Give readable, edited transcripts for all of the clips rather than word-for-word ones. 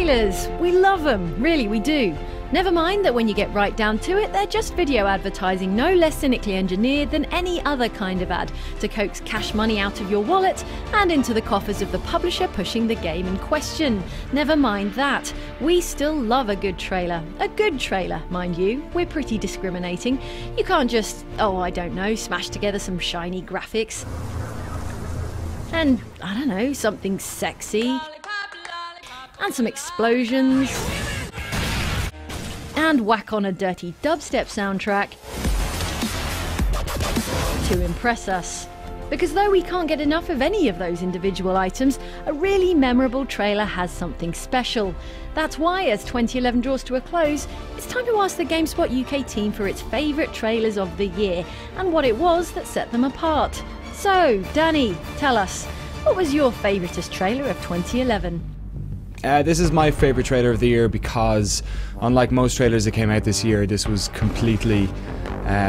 Trailers, we love them, really we do. Never mind that when you get right down to it, they're just video advertising no less cynically engineered than any other kind of ad to coax cash money out of your wallet and into the coffers of the publisher pushing the game in question. Never mind that, we still love a good trailer. A good trailer, mind you. We're pretty discriminating. You can't just, oh I don't know, smash together some shiny graphics and, I don't know, something sexy and some explosions and whack on a dirty dubstep soundtrack to impress us. Because though we can't get enough of any of those individual items, a really memorable trailer has something special. That's why, as 2011 draws to a close, it's time to ask the GameSpot UK team for its favourite trailers of the year and what it was that set them apart. So, Danny, tell us, what was your favouriteest trailer of 2011? This is my favourite trailer of the year because, unlike most trailers that came out this year, this was completely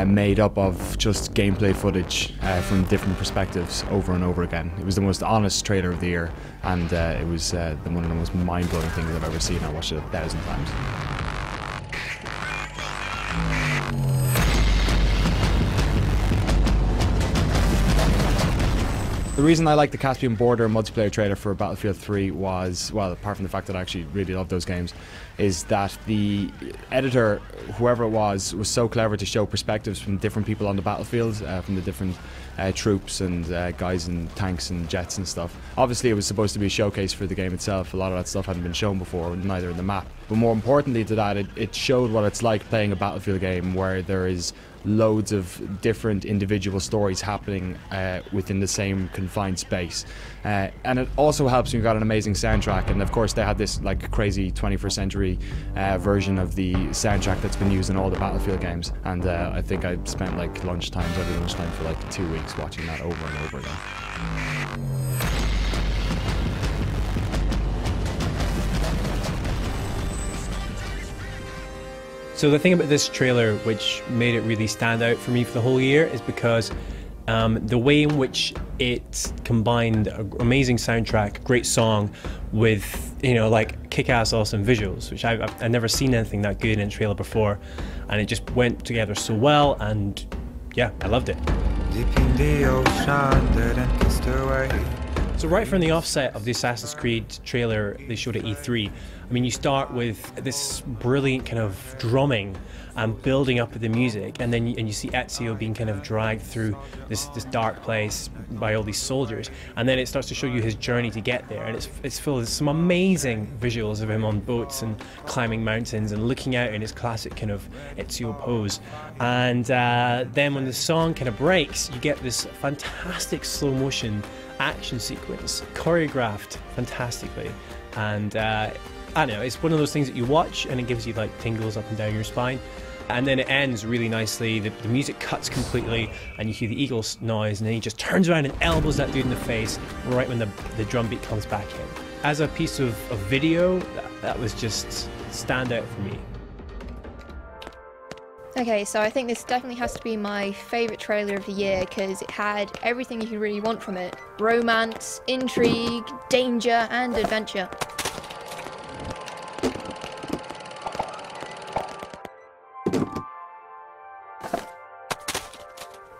made up of just gameplay footage from different perspectives over and over again. It was the most honest trailer of the year, and it was one of the most mind-blowing things I've ever seen. I watched it 1,000 times. The reason I like the Caspian Border multiplayer trailer for Battlefield 3 was, well, apart from the fact that I actually really love those games, is that the editor, whoever it was so clever to show perspectives from different people on the battlefield, from the different troops and guys in tanks and jets and stuff. Obviously it was supposed to be a showcase for the game itself. A lot of that stuff hadn't been shown before, neither in the map. But more importantly to that, it showed what it's like playing a Battlefield game where there is loads of different individual stories happening within the same confined space, and it also helps when you've got an amazing soundtrack. And of course they had this like crazy 21st century version of the soundtrack that's been used in all the Battlefield games, and I think I spent like every lunchtime for like 2 weeks watching that over and over again. So the thing about this trailer which made it really stand out for me for the whole year is because the way in which it combined an amazing soundtrack, great song, with, you know, like kick-ass awesome visuals, which I've never seen anything that good in a trailer before, and it just went together so well, and yeah, I loved it. Deep in the ocean, dead and kissed away. So right from the offset of the Assassin's Creed trailer they showed at E3, I mean, you start with this brilliant kind of drumming and building up of the music, and then you see Ezio being kind of dragged through this dark place by all these soldiers, and then it starts to show you his journey to get there, and it's full of some amazing visuals of him on boats and climbing mountains and looking out in his classic kind of Ezio pose. And then when the song kind of breaks, you get this fantastic slow motion action sequence, choreographed fantastically, and I don't know, it's one of those things that you watch and it gives you like tingles up and down your spine. And then it ends really nicely, the music cuts completely and you hear the eagle's noise, and then he just turns around and elbows that dude in the face right when the drum beat comes back in. As a piece of video, that was just standout for me. Okay, so I think this definitely has to be my favourite trailer of the year because it had everything you could really want from it. Romance, intrigue, danger and adventure.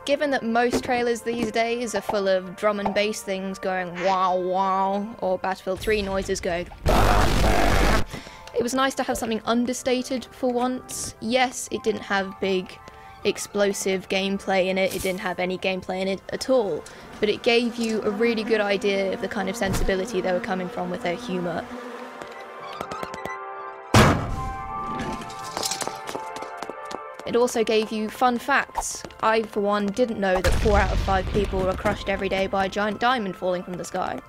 Given that most trailers these days are full of drum and bass things going wow wow, or Battlefield 3 noises going it was nice to have something understated for once. Yes, it didn't have big explosive gameplay in it, it didn't have any gameplay in it at all, but it gave you a really good idea of the kind of sensibility they were coming from with their humour. It also gave you fun facts. I, for one, didn't know that 4 out of 5 people are crushed every day by a giant diamond falling from the sky.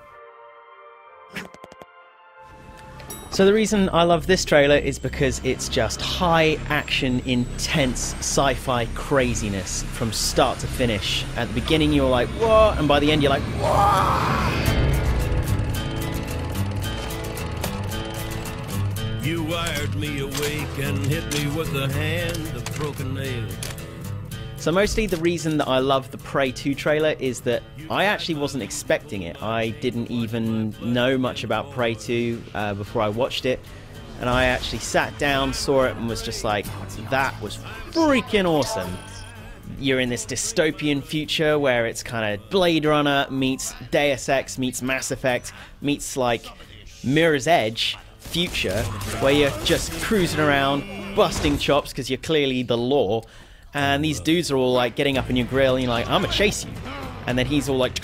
So the reason I love this trailer is because it's just high action, intense sci-fi craziness from start to finish. At the beginning you're like, what? And by the end you're like, what? You wired me awake and hit me with a hand of broken nail. So mostly the reason that I love the Prey 2 trailer is that I actually wasn't expecting it. I didn't even know much about Prey 2 before I watched it. And I actually sat down, saw it, and was just like, that was freaking awesome. You're in this dystopian future where it's kind of Blade Runner meets Deus Ex meets Mass Effect meets like Mirror's Edge future, where you're just cruising around, busting chops because you're clearly the law. And these dudes are all like getting up in your grill and you're like, I'm gonna chase you. And then he's all like,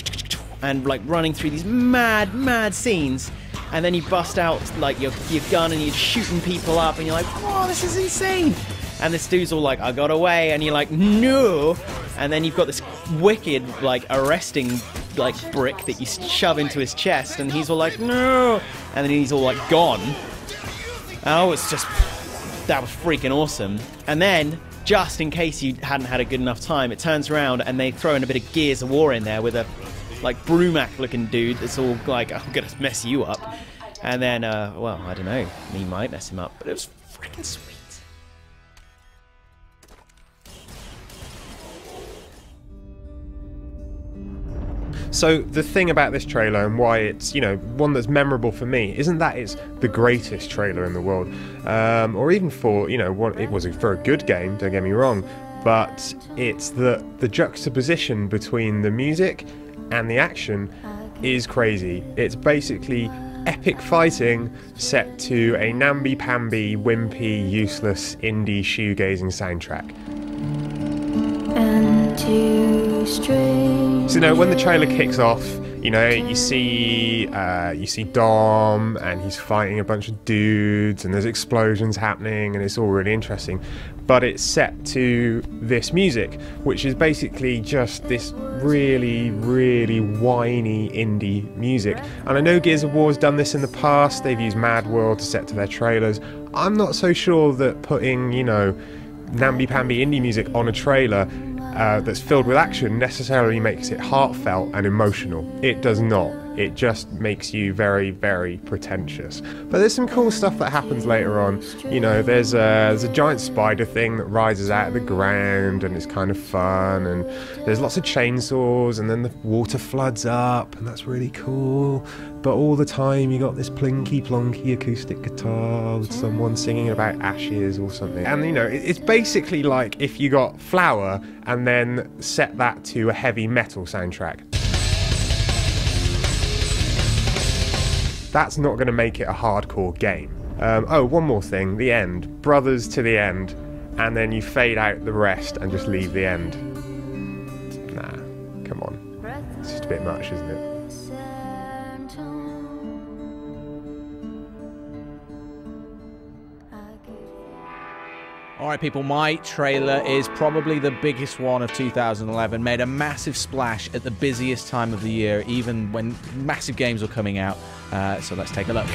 and like running through these mad scenes. And then you bust out like your gun and you're shooting people up and you're like, whoa, this is insane. And this dude's all like, I got away. And you're like, no. And then you've got this wicked like arresting like brick that you shove into his chest. And he's all like, no. And then he's all like gone. Oh, it's just, that was freaking awesome. And then, just in case you hadn't had a good enough time, it turns around and they throw in a bit of Gears of War in there with a like Brumac looking dude that's all like, I'm gonna mess you up. And then, well, I don't know, he might mess him up, but it was freaking sweet. So the thing about this trailer and why it's, you know, one that's memorable for me isn't that it's the greatest trailer in the world, or even for, you know, it was for a good game, don't get me wrong, but it's the juxtaposition between the music and the action is crazy. It's basically epic fighting set to a namby-pamby, wimpy, useless indie shoegazing soundtrack. So, you know, when the trailer kicks off, you know, you see Dom and he's fighting a bunch of dudes and there's explosions happening and it's all really interesting. But it's set to this music, which is basically just this really, really whiny indie music. And I know Gears of War's done this in the past. They've used Mad World to set to their trailers. I'm not so sure that putting, you know, namby-pamby indie music on a trailer that's filled with action necessarily makes it heartfelt and emotional. It does not. It just makes you very, very pretentious. But there's some cool stuff that happens later on. You know, there's a giant spider thing that rises out of the ground and it's kind of fun, and there's lots of chainsaws, and then the water floods up and that's really cool. But all the time you got this plinky plonky acoustic guitar with someone singing about ashes or something. And you know, it's basically like if you got Flower and then set that to a heavy metal soundtrack. That's not going to make it a hardcore game. Oh, one more thing, the end. Brothers to the end, and then you fade out the rest and just leave the end. Nah, come on. It's just a bit much, isn't it? Alright people, my trailer is probably the biggest one of 2011. Made a massive splash at the busiest time of the year, even when massive games were coming out. So let's take a look.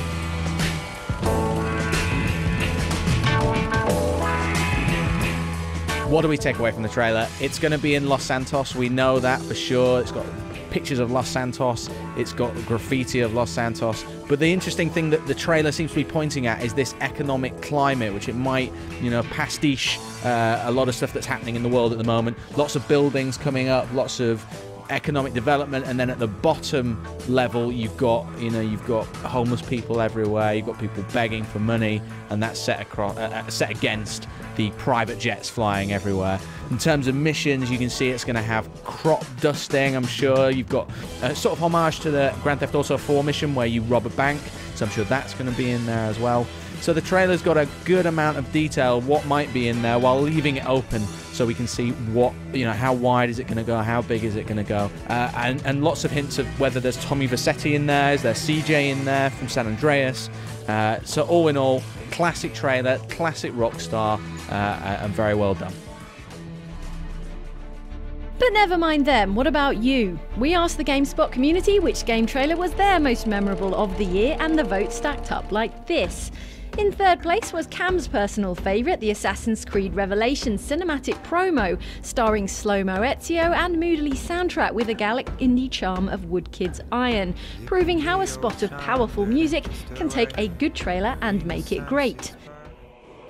What do we take away from the trailer? It's going to be in Los Santos, we know that for sure. It's got pictures of Los Santos, it's got graffiti of Los Santos, but the interesting thing that the trailer seems to be pointing at is this economic climate, which it might, you know, pastiche a lot of stuff that's happening in the world at the moment. Lots of buildings coming up, lots of economic development, and then at the bottom level you've got, you know, you've got homeless people everywhere, you've got people begging for money, and that's set across, set against the private jets flying everywhere. In terms of missions, you can see it's going to have crop dusting, I'm sure. You've got a sort of homage to the Grand Theft Auto 4 mission where you rob a bank, so I'm sure that's going to be in there as well. So the trailer's got a good amount of detail, what might be in there, while leaving it open so we can see what, you know, how wide is it going to go, how big is it going to go, and lots of hints of whether there's Tommy Vercetti in there, is there CJ in there from San Andreas. So all in all, classic trailer, classic Rockstar, and very well done. But never mind them, what about you? We asked the GameSpot community which game trailer was their most memorable of the year, and the votes stacked up like this. In third place was Cam's personal favourite, the Assassin's Creed Revelations cinematic promo, starring Slow-Mo Ezio and moodily soundtrack with the Gallic indie charm of Woodkid's Iron, proving how a spot of powerful music can take a good trailer and make it great.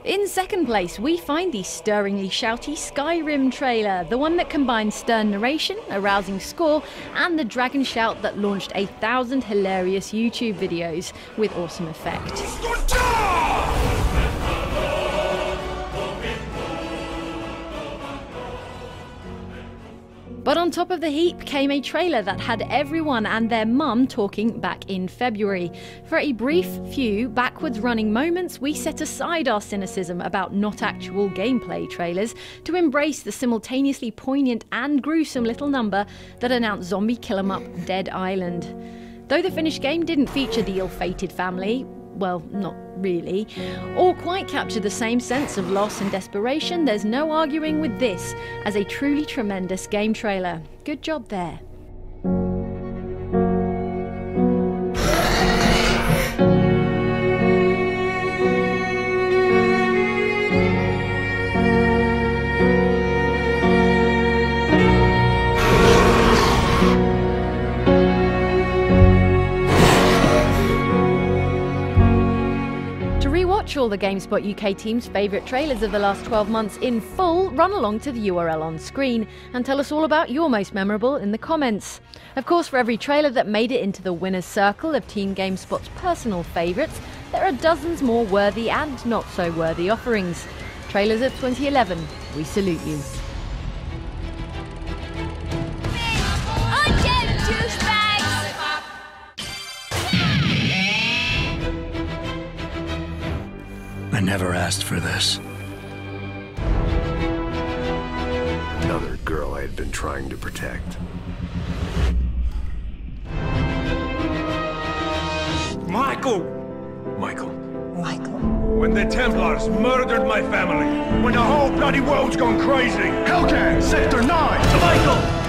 In second place, we find the stirringly shouty Skyrim trailer, the one that combines stern narration, a rousing score, and the dragon shout that launched 1,000 hilarious YouTube videos with awesome effect. But on top of the heap came a trailer that had everyone and their mum talking back in February. For a brief few backwards running moments, we set aside our cynicism about not actual gameplay trailers to embrace the simultaneously poignant and gruesome little number that announced Zombie Kill 'Em Up Dead Island. Though the finished game didn't feature the ill-fated family, well, not really, or quite capture the same sense of loss and desperation, there's no arguing with this as a truly tremendous game trailer. Good job there. Watch all the GameSpot UK team's favourite trailers of the last 12 months in full, run along to the URL on screen and tell us all about your most memorable in the comments. Of course, for every trailer that made it into the winner's circle of Team GameSpot's personal favourites, there are dozens more worthy and not so worthy offerings. Trailers of 2011, we salute you. I never asked for this. Another girl I had been trying to protect. Michael! Michael. Michael. When the Templars murdered my family. When the whole bloody world's gone crazy. Hellcat, Sector 9! Michael!